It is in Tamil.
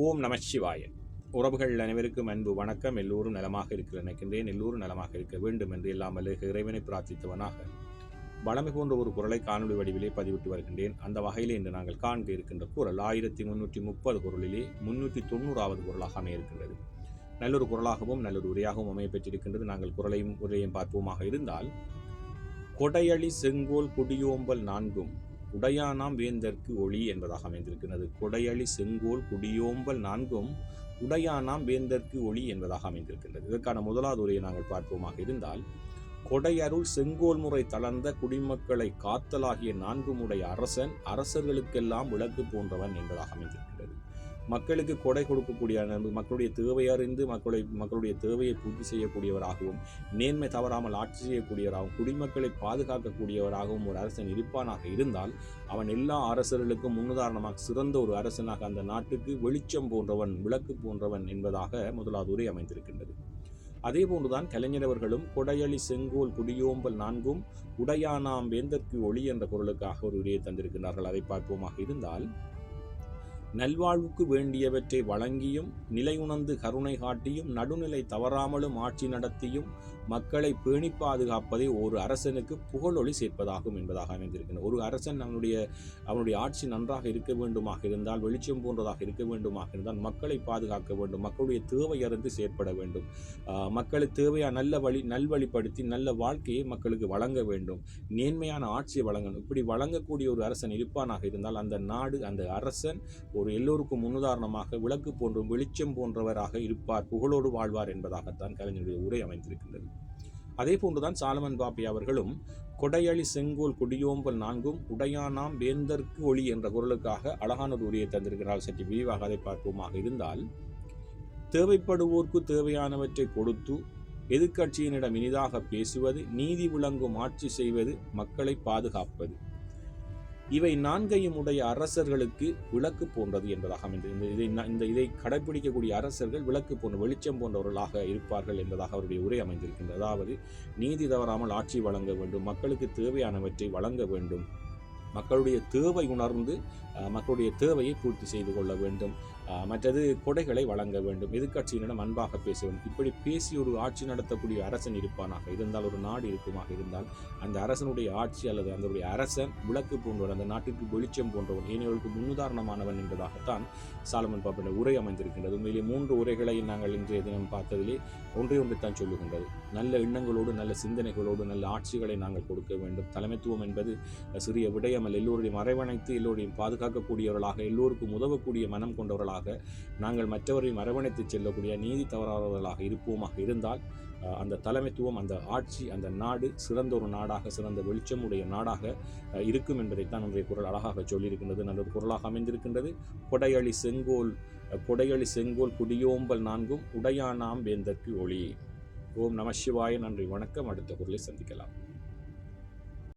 ஓம் நமச்சிவாய. உறவுகள் அனைவருக்கும் அன்பு வணக்கம். எல்லோரும் நலமாக இருக்க நினைக்கின்றேன். எல்லோரும் நலமாக இருக்க வேண்டும் என்று எல்லாம் இறைவனை பிரார்த்தித்தவனாக வளமை போன்ற ஒரு குரலை காணொலி வடிவிலே பதிவிட்டு வருகின்றேன். அந்த வகையிலே இன்று நாங்கள் காண்க இருக்கின்ற குரல் 1330 குரலிலே 390வது குரலாக அமைய இருக்கின்றது. நல்லொரு குரலாகவும் நல்லொரு உரையாகவும் அமைய பெற்றிருக்கின்றது. நாங்கள் குரலையும் உரையும் பார்ப்போமாக இருந்தால், கொடையளி செங்கோல் குடியோம்பல் நான்கும் உடையானாம் வேந்தற்கு ஒளி என்பதாக அமைந்திருக்கிறது. கொடையளி செங்கோல் குடியோம்பல் நான்கும் உடையானாம் வேந்தற்கு ஒளி என்பதாக அமைந்திருக்கின்றது. இதற்கான முதலாவது உரையை நாங்கள் பார்ப்போமாக இருந்தால், கொடையருள் செங்கோல் முறை தளர்ந்த குடிமக்களை காத்தலாகிய நான்கும் உடைய அரசன் அரசர்களுக்கெல்லாம் விளக்கு போன்றவன் என்பதாக அமைந்திருக்கிறது. மக்களுக்கு கொடை கொடுக்கக்கூடிய, மக்களுடைய தேவையறிந்து மக்களுடைய தேவையை பூர்த்தி செய்யக்கூடியவராகவும், நேர்மை தவறாமல் ஆட்சி செய்யக்கூடியவராகவும், குடிமக்களை பாதுகாக்கக்கூடியவராகவும் ஒரு அரசன் இருப்பானாக இருந்தால், அவன் எல்லா அரசர்களுக்கும் முன்னுதாரணமாக சிறந்த ஒரு அரசனாக அந்த நாட்டுக்கு வெளிச்சம் போன்றவன், விளக்கு போன்றவன் என்பதாக முதலாவது உரை அமைந்திருக்கின்றது. அதே போன்றுதான் கலைஞரவர்களும் கொடையளி செங்கோல் குடியோம்பல் நான்கும் உடையானாம் வேந்தற்கு ஒளி என்ற குரலுக்காக ஒரு உரையை தந்திருக்கிறார்கள். அதை பார்ப்போமாக இருந்தால், நல்வாழ்வுக்கு வேண்டியவற்றை வழங்கியும் நிலையுணர்ந்து கருணை காட்டியும் நடுநிலை தவறாமலும் ஆட்சி நடத்தியும் மக்களை பேணி பாதுகாப்பதை ஒரு அரசனுக்கு புகழொளி சேர்ப்பதாகும் என்பதாக அமைந்திருக்கின்றன. ஒரு அரசன் அவனுடைய ஆட்சி நன்றாக இருக்க வேண்டுமாக இருந்தால், வெளிச்சம் போன்றதாக இருக்க வேண்டுமாக இருந்தால், மக்களை பாதுகாக்க வேண்டும், மக்களுடைய தேவை அறிந்து செயற்பட வேண்டும், மக்களுக்கு தேவையான நல்வழிப்படுத்தி நல்ல வாழ்க்கையை மக்களுக்கு வழங்க வேண்டும், நேர்மையான ஆட்சியை வழங்கணும். இப்படி வழங்கக்கூடிய ஒரு அரசன் இருப்பானாக இருந்தால், அந்த நாடு, அந்த அரசன் ஒரு எல்லோருக்கும் முன்னுதாரணமாக விளக்கு போன்றும் வெளிச்சம் போன்றவராக இருப்பார், புகழோடு வாழ்வார் என்பதாகத்தான் கலைஞருடைய உரை அமைந்திருக்கின்றது. அதே போன்றுதான் சாலமன் பாப்பையா அவர்களும் கொடையளி செங்கோல் குடியோம்பல் நான்கும் உடையானாம் வேந்தற்கு ஒளி என்ற குரலுக்காக அழகான ஒரு உரையை தந்திருக்கிறார். சற்று விரிவாக அதை பார்ப்போமாக இருந்தால், தேவைப்படுவோர்க்கு தேவையானவற்றை கொடுத்து எதிர்க்கட்சியினிடம் இனிதாக பேசுவது, நீதி விளங்கும் ஆட்சி செய்வது, மக்களை பாதுகாப்பது, இவை நான்கையும் உடைய அரசர்களுக்கு விளக்கு போன்றது என்பதாக அமைந்திருந்தது. இதை கடைபிடிக்கக்கூடிய அரசர்கள் விளக்கு போன்ற வெளிச்சம் போன்றவர்களாக இருப்பார்கள் என்பதாக அவருடைய உரை அமைந்திருக்கின்றது. அதாவது, நீதி தவறாமல் ஆட்சி வழங்க வேண்டும், மக்களுக்கு தேவையானவற்றை வழங்க வேண்டும், மக்களுடைய தேவை உணர்ந்து மக்களுடைய தேவையை பூர்த்தி செய்து கொள்ள வேண்டும், மற்றது கொடைகளை வழங்க வேண்டும், எதிர்க்கட்சியினிடம் அன்பாக பேச வேண்டும். இப்படி பேசி ஒரு ஆட்சி நடத்தக்கூடிய அரசன் இருப்பானாக இருந்தால், ஒரு நாடு இருக்குமாக இருந்தால், அந்த அரசனுடைய ஆட்சி அல்லது அந்த அரசன் விளக்கு போன்றவர், அந்த நாட்டிற்கு வெளிச்சம் போன்றவன், ஏனையவர்களுக்கு முன்னுதாரணமானவன் என்பதாகத்தான் சாலமன் பாப்பையா உரை அமைந்திருக்கின்றது. உண்மையிலே 3 உரைகளை நாங்கள் இன்றைய தினம் பார்த்ததிலே ஒன்றைத்தான் சொல்லுகின்றது. நல்ல எண்ணங்களோடு, நல்ல சிந்தனைகளோடு, நல்ல ஆட்சிகளை நாங்கள் கொடுக்க வேண்டும். தலைமைத்துவம் என்பது சிறிய விடயம், எல்லோருடையும் அரவணைத்து எல்லோரையும் பாதுகாக்கக்கூடியவர்களாக, எல்லோருக்கும் உதவக்கூடிய மனம் கொண்டவர்களாக, நாங்கள் மற்றவரையும் அரவணைத்து செல்லக்கூடிய நீதி தவறாதவர்களாக இருப்போமாக இருந்தால், அந்த தலைமைத்துவம், அந்த ஆட்சி, அந்த நாடு சிறந்த ஒரு நாடாக, சிறந்த வெளிச்சமுடைய நாடாக இருக்கும் என்பதைத்தான் இன்றைய குரல் அழகாக சொல்லியிருக்கின்றது. நல்ல ஒரு குரலாக அமைந்திருக்கின்றது. கொடையளி செங்கோல் குடியோம்பல் நான்கும் உடையானாம் வேந்தற்கு ஒளி. ஓம் நமசிவாய. நன்றி, வணக்கம். அடுத்த குரலை சந்திக்கலாம்.